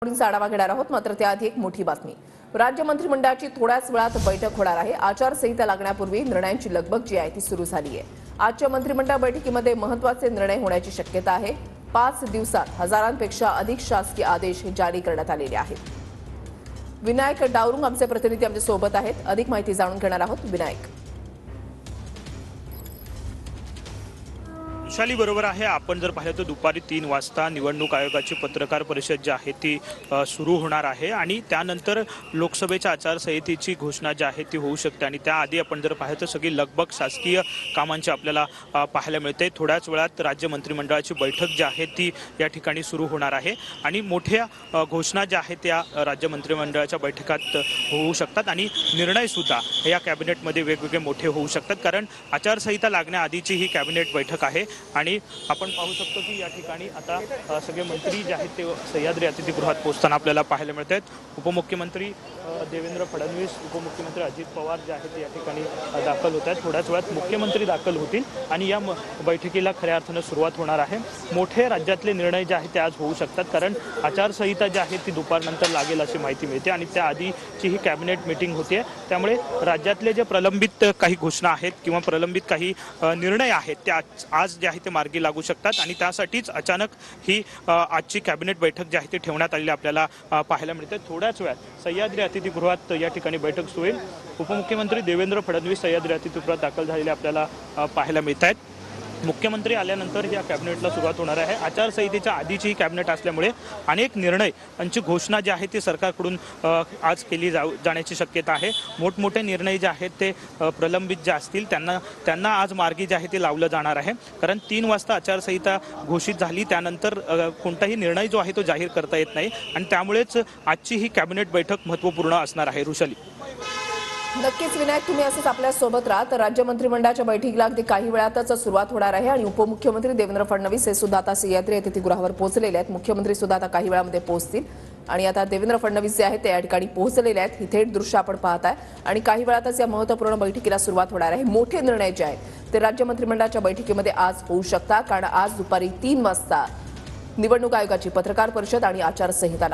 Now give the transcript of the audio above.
आढावा घेणार आहोत। मात्र त्याआधी एक मोठी बातमी। राज्य मंत्रिमंडळाची थोड्याच वेळात बैठक होणार आहे। आचारसंहिता लागण्यापूर्वी निर्णयांची लगबग जी आहे ती सुरू झाली आहे। आजच्या मंत्रिमंडळ बैठकीमध्ये महत्त्वाचे निर्णय होण्याची शक्यता आहे। 5 दिवसात हजारांपेक्षा अधिक शासकीय आदेश जारी करण्यात आलेले आहेत। विनायक डावरुंग आमचे प्रतिनिधी आमच्या सोबत आहेत। अधिक माहिती जाणून घेणार आहोत। विनायक, विशाली बरोबर आहे। आपण जर पाहिलं तर दुपारी 3 वाजता निवडणूक आयोगाची पत्रकार परिषद जी आहे ती सुरू होणार आहे आणि त्यानंतर लोकसभेच्या आचारसंहितेची घोषणा जी आहे ती होऊ शकते आणि त्याआधी आपण जर पाहिलं तर सगळी लगबग शासकीय कामांची आपल्याला पाहायला मिळते। थोड्याच वेळात राज्य मंत्रिमंडळाची बैठक जी आहे ती या ठिकाणी सुरू होणार आहे आणि मोठ्या घोषणा ज्या आहेत त्या राज्य मंत्रिमंडळाच्या बैठकात होऊ शकतात आणि निर्णय सुद्धा या कॅबिनेटमध्ये वेगवेगळे मोठे होऊ शकतात, कारण आचारसंहिता लागण्याआधीची ही कॅबिनेट बैठक आहे। आणि आपण पाहू शकतो की या ठिकाणी आता सगळे मंत्री जे आहेत ते सह्याद्री अतिथीगृहात पोहोचताना आपल्याला पाहायला मिळत आहेत। उपमुख्यमंत्री देवेंद्र फडणवीस, उपमुख्यमंत्री अजित पवार जे आहेत ते या ठिकाणी दाखल होत आहेत। थोड्याच वेळात मुख्यमंत्री दाखल होतील आणि या बैठकीला खऱ्या अर्थानं सुरुवात होणार आहे। मोठे राज्यातले निर्णय जे आहेत ते आज होऊ शकतात, कारण आचारसंहिता जी आहे ती दुपारनंतर लागेल अशी माहिती मिळते आणि त्याआधीची ही कॅबिनेट मीटिंग होते। त्यामुळे राज्यातले जे प्रलंबित काही घोषणा आहेत किंवा प्रलंबित काही निर्णय आहेत ते आज जे आहे ते मार्गी लागू शकतात आणि त्यासाठीच अचानक ही आजची कॅबिनेट बैठक जी आहे ती ठेवण्यात आलेली आपल्याला पाहायला मिळते। थोड्याच वेळात सह्याद्री अतिथीगृहात या ठिकाणी बैठक सुरू होईल। उपमुख्यमंत्री देवेंद्र फडणवीस सह्याद्री अतिथीगृहात दाखल झालेले आपल्याला पाहायला मिळत आहेत। मुख्यमंत्री आल्यानंतर या कॅबिनेटला सुरुवात होणार आहे। आचारसंहितेच्या आधीची ही कॅबिनेट असल्यामुळे अनेक निर्णयांची घोषणा जी आहे ती सरकारकडून आज केली जाण्याची शक्यता आहे। मोठमोठे निर्णय जे आहेत ते प्रलंबित जे असतील त्यांना आज मार्गी जे आहे ते लावलं जाणार आहे, कारण 3 वाजता आचारसंहिता घोषित झाली त्यानंतर कोणताही निर्णय जो आहे तो जाहीर करता येत नाही आणि त्यामुळेच आजची ही कॅबिनेट बैठक महत्त्वपूर्ण असणार आहे। ऋषाली, नक्कीच विनायक, तुम्ही असंच आपल्या सोबत राहा। तर राज्य मंत्रिमंडळाच्या बैठकीला अगदी काही वेळातच सुरुवात होणार आहे आणि उपमुख्यमंत्री देवेंद्र फडणवीस हे सुद्धा आता सह्याद्री अतिथीगृहावर पोहोचलेले आहेत। मुख्यमंत्री सुद्धा आता काही वेळामध्ये पोहोचतील आणि आता देवेंद्र फडणवीस जे आहेत ते या ठिकाणी पोहोचलेले आहेत। ही थेट दृश्य आपण पाहताय आणि काही वेळातच या महत्त्वपूर्ण बैठकीला सुरुवात होणार आहे। मोठे निर्णय जे आहेत ते राज्य मंत्रिमंडळाच्या बैठकीमध्ये आज होऊ शकतात, कारण आज दुपारी 3 वाजता निवडणूक आयोगाची पत्रकार परिषद आणि आचारसंहिता